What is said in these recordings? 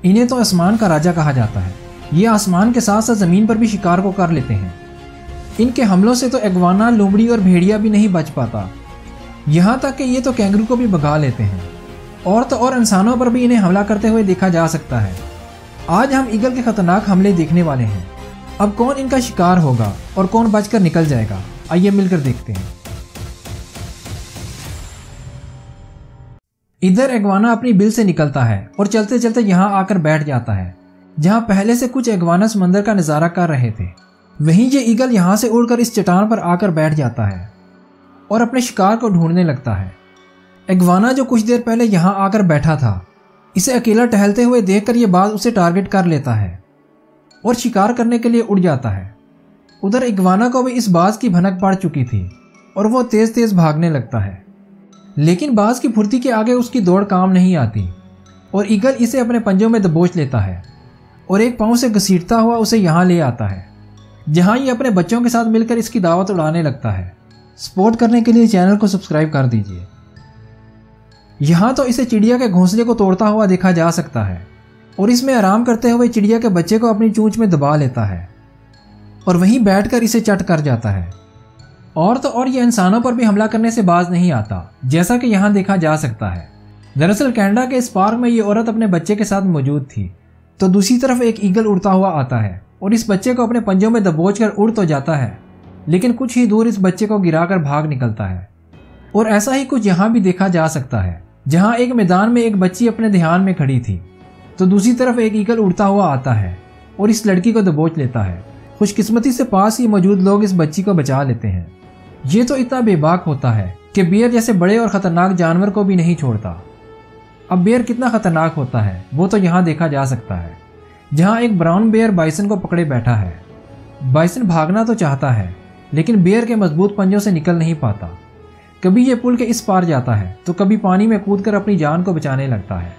انہیں تو آسمان کا راجا کہا جاتا ہے۔ یہ آسمان کے ساتھ ساتھ زمین پر بھی شکار کو کر لیتے ہیں۔ ان کے حملوں سے تو اگوانا، لومڑی اور بھیڑیا بھی نہیں بچ پاتا، یہاں تک کہ یہ تو کینگرو کو بھی بھگا لیتے ہیں، اور انسانوں پر بھی انہیں حملہ کرتے ہوئے دیکھا جا سکتا ہے۔ آج ہم ایگل کے خطرناک حملے دیکھنے والے ہیں۔ اب کون ان کا شکار ہوگا اور کون بچ کر نکل جائے گا، آئیے مل کر دیکھتے ہیں۔ ادھر اگوانا اپنی بل سے نکلتا ہے اور چلتے چلتے یہاں آ کر بیٹھ جاتا ہے جہاں پہلے سے کچھ اگوانا سمندر کا نظارہ کر رہے تھے۔ وہیں یہ ایگل یہاں سے اڑ کر اس چٹان پر آ کر بیٹھ جاتا ہے اور اپنے شکار کو ڈھونڈنے لگتا ہے۔ اگوانا جو کچھ دیر پہلے یہاں آ کر بیٹھا تھا، اسے اکیلا ٹہلتے ہوئے دیکھ کر یہ باز اسے ٹارگٹ کر لیتا ہے اور شکار کرنے کے لیے اڑ جاتا ہے۔ ادھر اگوانا کو بھی اس باز کی بھنک پڑ چکی تھی اور وہ تیز تیز بھاگنے لگتا ہے، لیکن باز کی پھرتی کے آگے اس کی دوڑ کام نہیں آتی اور ایگل اسے اپنے پنجوں میں دبوچ لیتا ہے اور ایک پاؤں سے گھسیٹتا ہوا اسے یہاں لے آتا ہے جہاں یہ اپنے بچوں کے ساتھ مل کر اس کی دعوت اڑانے لگتا ہے۔ سپورٹ کرنے کے لیے چینل کو سبسکرائب کر دیجیے۔ یہاں تو اسے چڑیا کے گھونسلے کو توڑتا ہوا دیکھا جا سکتا ہے اور اس میں آرام کرتے ہوئے چڑیا کے بچے کو اپنی چونچ میں دبا لیتا ہے اور وہیں بیٹھ کر اسے چٹ کر جاتا ہے۔ اور یہ انسانوں پر بھی حملہ کرنے سے باز نہیں آتا، جیسا کہ یہاں دیکھا جا سکتا ہے۔ دراصل کینیڈا کے اس پارک میں یہ عورت اپنے بچے کے ساتھ موجود تھی، تو دوسری طرف ایک ایگل اڑتا ہوا آتا ہے اور اس بچے کو اپنے پنجوں میں دبوچ کر اڑ تو جاتا ہے، لیکن کچھ ہی دور اس بچے کو گرا کر بھاگ نکلتا ہے۔ اور ایسا ہی کچھ یہاں بھی دیکھا جا سکتا ہے جہاں ایک میدان میں ایک بچی اپنے دھیان میں کھڑی تھی، تو دوسری طرف ایک ایگل اڑتا ہوا آتا ہے اور اس لڑکی کو دبوچ لیتا ہے۔ خوش قسمتی سے پاس ہی موجود لوگ اس بچی کو بچا لیتے ہیں۔ یہ تو اتنا بے باک ہوتا ہے کہ بیئر جیسے بڑے اور خطرناک جانور کو بھی نہیں چھوڑتا۔ اب بیئر کتنا خطرناک ہوتا ہے وہ تو یہاں دیکھا جا سکتا ہے جہاں ایک براؤن بیئر بائسن کو پکڑے بیٹھا ہے۔ بائسن بھاگنا تو چاہتا ہے لیکن بیئر کے مضبوط پنجوں سے نکل نہیں پاتا۔ کبھی یہ پل کے اس پار جاتا ہے تو کبھی پانی میں کود کر اپنی جان کو بچانے لگتا ہے،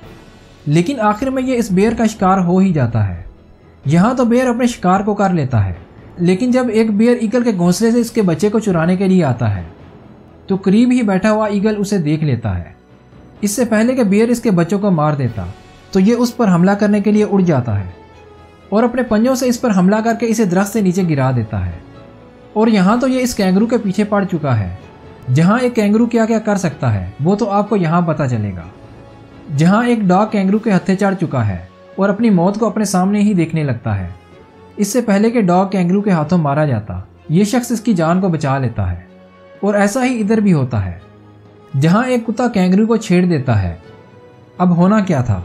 لیکن آخر میں یہ اس بیئر کا شکار ہو ہی جاتا ہے۔ یہاں تو بیئر اپنے شکار کو کر لیتا ہے، لیکن جب ایک بیئر ایگل کے گھونسلے سے اس کے بچے کو چرانے کے لیے آتا ہے تو قریب ہی بیٹھا ہوا ایگل اسے دیکھ لیتا ہے۔ اس سے پہلے کہ بیئر اس کے بچوں کو مار دیتا تو یہ اس پر حملہ کرنے کے لیے اڑ جاتا ہے اور اپنے پنجوں سے اس پر حملہ کر کے اسے درخت سے نیچے گرا دیتا ہے۔ اور یہاں تو یہ اس کینگرو کے پیچھے پڑ چکا ہے۔ جہاں ایک کینگرو کیا کیا کر سکتا ہے وہ تو آپ کو یہاں پتہ چلے گا، جہاں ایک ڈاگ کینگرو کے ہتھے چڑھ چکا ہے اور اپنی موت کو اپنے سامنے ہی دیکھنے لگتا ہے۔ اس سے پہلے کہ ڈاگ کینگرو کے ہاتھوں مارا جاتا، یہ شخص اس کی جان کو بچا لیتا ہے۔ اور ایسا ہی ادھر بھی ہوتا ہے جہاں ایک کتا کینگرو کو چھیڑ دیتا ہے۔ اب ہونا کیا تھا،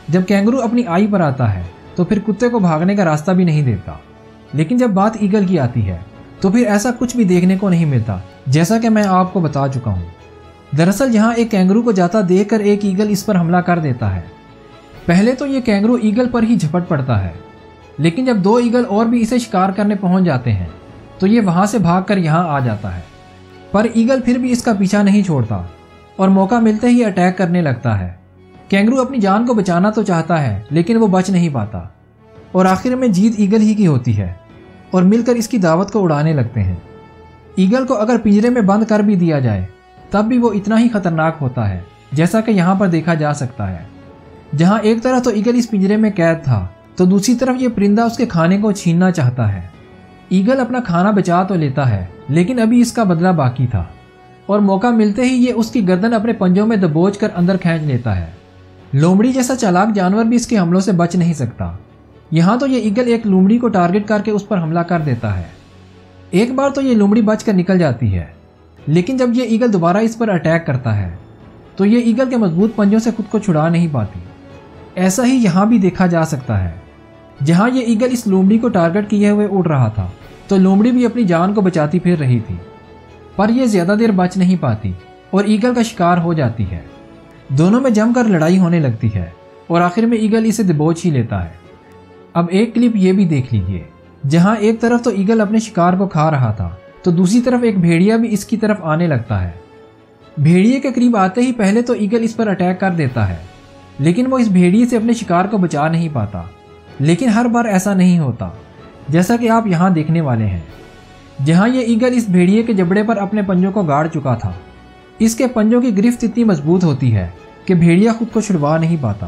جب کینگرو اپنی آئی پر آتا ہے تو پھر کتے کو بھاگنے کا راستہ بھی نہیں دیتا، لیکن جب بات ایگل کی آتی ہے تو پھر ایسا کچھ بھی دیکھنے کو نہیں ملتا، جیسا کہ میں آپ کو بتا چکا ہوں۔ دراصل یہاں ایک کینگرو کو جاتا دیکھ کر ایک ایگل اس پر حملہ کر دیتا ہے۔ پہلے تو یہ کینگرو ایگل پر ہی جھپٹ پڑتا ہے، لیکن جب دو ایگل اور بھی اسے شکار کرنے پہنچ جاتے ہیں تو یہ وہاں سے بھاگ کر یہاں آ جاتا ہے، پر ایگل پھر بھی اس کا پیچھا نہیں چھوڑتا اور موقع ملتے ہی اٹیک کرنے لگتا ہے۔ کینگرو اپنی جان کو بچانا تو چاہتا ہے لیکن وہ بچ نہیں پاتا اور آخر میں جیت ایگل ہی کی ہوتی ہے اور مل کر اس کی دعوت کو اڑانے لگتے ہیں۔ ایگل کو اگر پنجرے میں بند کر بھی دیا جائے تب بھی وہ اتنا ہی خطرناک ہوتا ہے، جیسا کہ یہاں پر دیکھا جا سکتا ہے جہاں ایک طرف تو ایگل اس پنجرے میں قید تھا تو دوسری طرف یہ پرندہ اس کے کھانے کو چھیننا چاہتا ہے۔ ایگل اپنا کھانا بچا تو لیتا ہے لیکن ابھی اس کا بدلہ باقی تھا اور موقع ملتے ہی یہ اس کی گردن اپنے پنجوں میں دبوچ کر اندر کھینچ لیتا ہے۔ لومڑی جیسا چالاک جانور بھی اس کے حملوں سے بچ نہیں سکتا۔ یہاں تو یہ ایگل ایک لومڑی کو ٹارگٹ کر کے اس پر حملہ کر دیتا ہے۔ ایک بار تو یہ لومڑی بچ کر نکل جاتی ہے، لیکن جب یہ ایگل دوبارہ اس پر اٹیک کرتا ہے تو یہ ایگل کے مضبوط پنجوں سے خود کو چھڑا نہیں پاتی۔ ایسا ہی یہاں بھی دیکھا جا سکتا ہے جہاں یہ ایگل اس لومڑی کو ٹارگٹ کیے ہوئے اڑ رہا تھا تو لومڑی بھی اپنی جان کو بچاتی پھر رہی تھی، پر یہ زیادہ دیر بچ نہیں پاتی اور ایگل کا شکار ہو جاتی ہے۔ دونوں میں جم کر لڑائی ہونے لگتی ہے اور آخر میں ایگل اسے دبوچ ہی لیتا ہے۔ اب ایک کلپ یہ بھی دیکھ لیجئے جہاں ایک طرف تو ایگل اپنے شکار کو کھا رہا تھا تو دوسری طرف ایک بھیڑیا بھی اس کی طرف آنے لگتا ہے۔ بھیڑیے کے قریب آتے ہی پہلے تو ایگل اس پر اٹیک کر دیتا ہے، لیکن وہ اس بھیڑیے سے اپنے شکار کو بچا نہیں پاتا۔ لیکن ہر بار ایسا نہیں ہوتا، جیسا کہ آپ یہاں دیکھنے والے ہیں جہاں یہ ایگل اس بھیڑیے کے جبڑے پر اپنے پنجوں کو گاڑ چکا تھا۔ اس کے پنجوں کی گرفت اتنی مضبوط ہوتی ہے کہ بھیڑیا خود کو چھڑوا نہیں پاتا۔